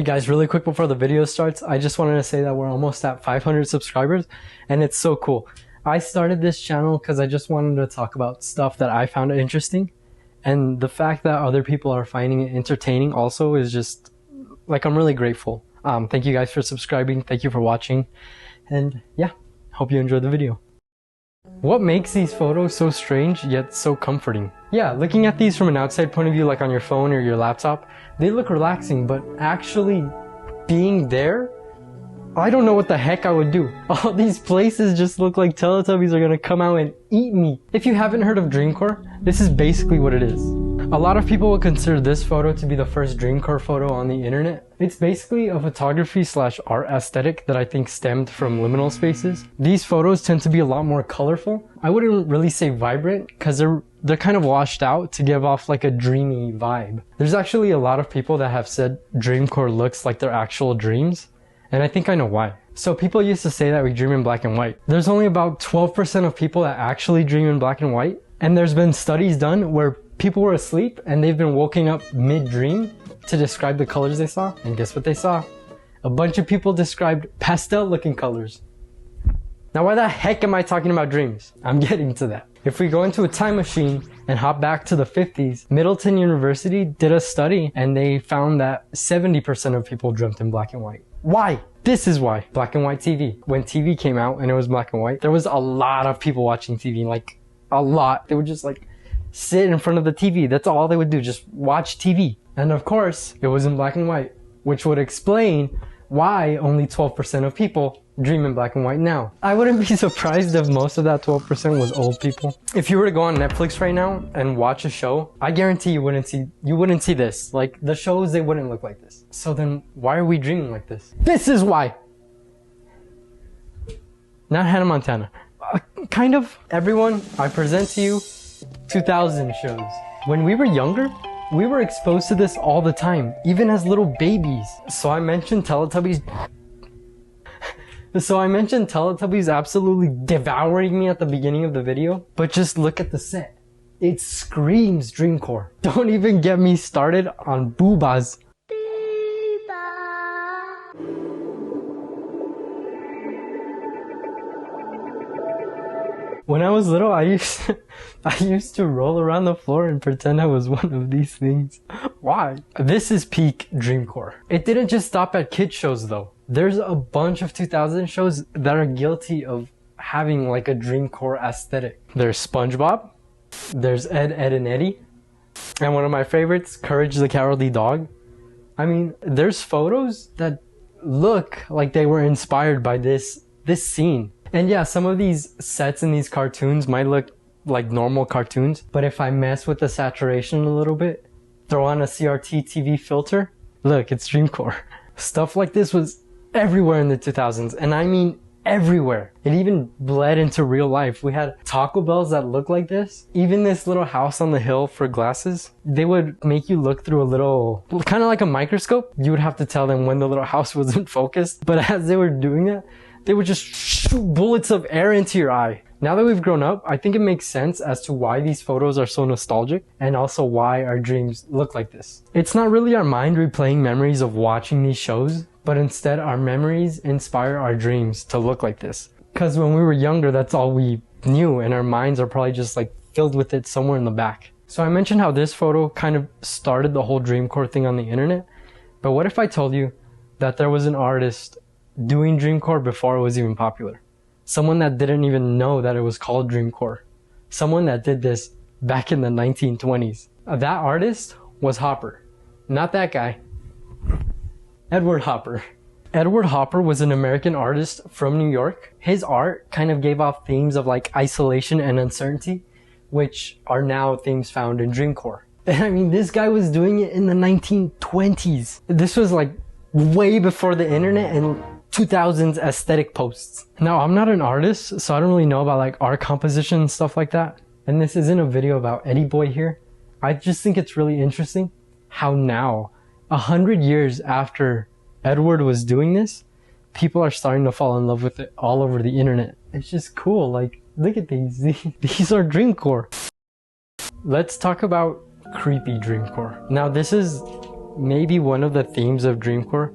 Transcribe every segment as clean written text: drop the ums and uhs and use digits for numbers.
Hey guys, really quick before the video starts, I just wanted to say that we're almost at 500 subscribers and it's so cool. I started this channel because I just wanted to talk about stuff that I found interesting, and the fact that other people are finding it entertaining also is just, like, I'm really grateful. Thank you guys for subscribing, thank you for watching, and yeah, hope you enjoyed the video. What makes these photos so strange yet so comforting? Yeah, looking at these from an outside point of view, like on your phone or your laptop, they look relaxing, but actually being there, I don't know what the heck I would do. All these places just look like Teletubbies are gonna come out and eat me. If you haven't heard of Dreamcore, this is basically what it is. A lot of people would consider this photo to be the first Dreamcore photo on the internet. It's basically a photography / art aesthetic that I think stemmed from liminal spaces. These photos tend to be a lot more colorful. I wouldn't really say vibrant because they're kind of washed out to give off like a dreamy vibe. There's actually a lot of people that have said Dreamcore looks like their actual dreams, and I think I know why. So people used to say that we dream in black and white. There's only about 12% of people that actually dream in black and white, and there's been studies done where people were asleep and they've been woken up mid-dream to describe the colors they saw, and guess what they saw? A bunch of people described pastel-looking colors. Now why the heck am I talking about dreams? I'm getting to that. If we go into a time machine and hop back to the 50s, Middleton University did a study and they found that 70% of people dreamt in black and white. Why? This is why. Black and white TV. When TV came out and it was black and white, there was a lot of people watching TV, like a lot. They would just like sit in front of the TV. That's all they would do, just watch TV. And of course, it was in black and white, which would explain why only 12% of people dream in black and white now. I wouldn't be surprised if most of that 12% was old people. If you were to go on Netflix right now and watch a show, I guarantee you wouldn't see this. Like, the shows, they wouldn't look like this. So then why are we dreaming like this? This is why. Not Hannah Montana. Kind of. Everyone, I present to you 2000 shows. When we were younger, we were exposed to this all the time, even as little babies. So I mentioned Teletubbies absolutely devouring me at the beginning of the video, but just look at the set. It screams Dreamcore. Don't even get me started on boobas. When I was little, I used to roll around the floor and pretend I was one of these things. Why? This is peak Dreamcore. It didn't just stop at kid shows though. There's a bunch of 2000 shows that are guilty of having like a Dreamcore aesthetic. There's SpongeBob, there's Ed, Edd and Eddy, and one of my favorites, Courage the Cowardly Dog. I mean, there's photos that look like they were inspired by this scene. And yeah, some of these sets in these cartoons might look like normal cartoons, but if I mess with the saturation a little bit, throw on a CRT TV filter, look, it's Dreamcore. Stuff like this was everywhere in the 2000s, and I mean everywhere. It even bled into real life. We had Taco Bells that looked like this. Even this little house on the hill for glasses, they would make you look through a little, kind of like a microscope. You would have to tell them when the little house wasn't focused, but as they were doing it, they would just shoot bullets of air into your eye. Now that we've grown up, I think it makes sense as to why these photos are so nostalgic, and also why our dreams look like this. It's not really our mind replaying memories of watching these shows, but instead our memories inspire our dreams to look like this. Because when we were younger, that's all we knew, and our minds are probably just like filled with it somewhere in the back. So I mentioned how this photo kind of started the whole Dreamcore thing on the internet, but what if I told you that there was an artist doing Dreamcore before it was even popular? Someone that didn't even know that it was called Dreamcore. Someone that did this back in the 1920s. That artist was Hopper. Not that guy. Edward Hopper. Edward Hopper was an American artist from New York. His art kind of gave off themes of like isolation and uncertainty, which are now themes found in Dreamcore. And I mean, this guy was doing it in the 1920s. This was like way before the internet and 2000s aesthetic posts. Now, I'm not an artist, so I don't really know about like art composition and stuff like that. And this isn't a video about Eddie Boy here. I just think it's really interesting how now, 100 years after Edward was doing this, people are starting to fall in love with it all over the internet. It's just cool. Like, look at these. These are Dreamcore. Let's talk about creepy Dreamcore. Now, this is maybe one of the themes of Dreamcore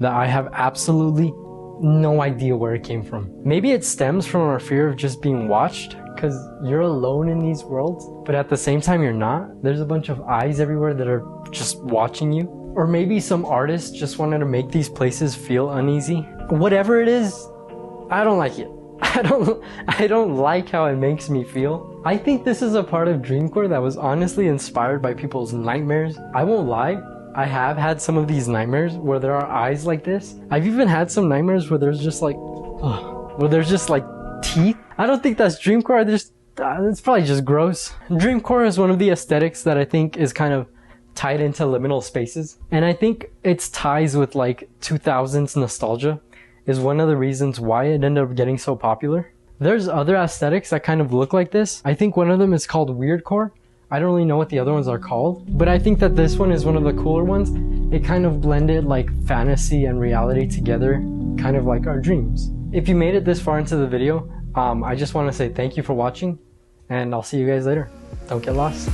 that I have absolutely no idea where it came from. Maybe it stems from our fear of just being watched, because you're alone in these worlds, but at the same time you're not. There's a bunch of eyes everywhere that are just watching you. Or maybe some artists just wanted to make these places feel uneasy. Whatever it is, I don't like it. I don't like how it makes me feel. I think this is a part of Dreamcore that was honestly inspired by people's nightmares. I won't lie, I have had some of these nightmares where there are eyes like this. I've even had some nightmares where there's just like, teeth. I don't think that's Dreamcore. It's probably just gross. Dreamcore is one of the aesthetics that I think is kind of tied into liminal spaces. And I think its ties with like 2000s nostalgia is one of the reasons why it ended up getting so popular. There's other aesthetics that kind of look like this. I think one of them is called Weirdcore. I don't really know what the other ones are called, but I think that this one is one of the cooler ones. It kind of blended like fantasy and reality together, kind of like our dreams. If you made it this far into the video, I just want to say thank you for watching, and I'll see you guys later. Don't get lost.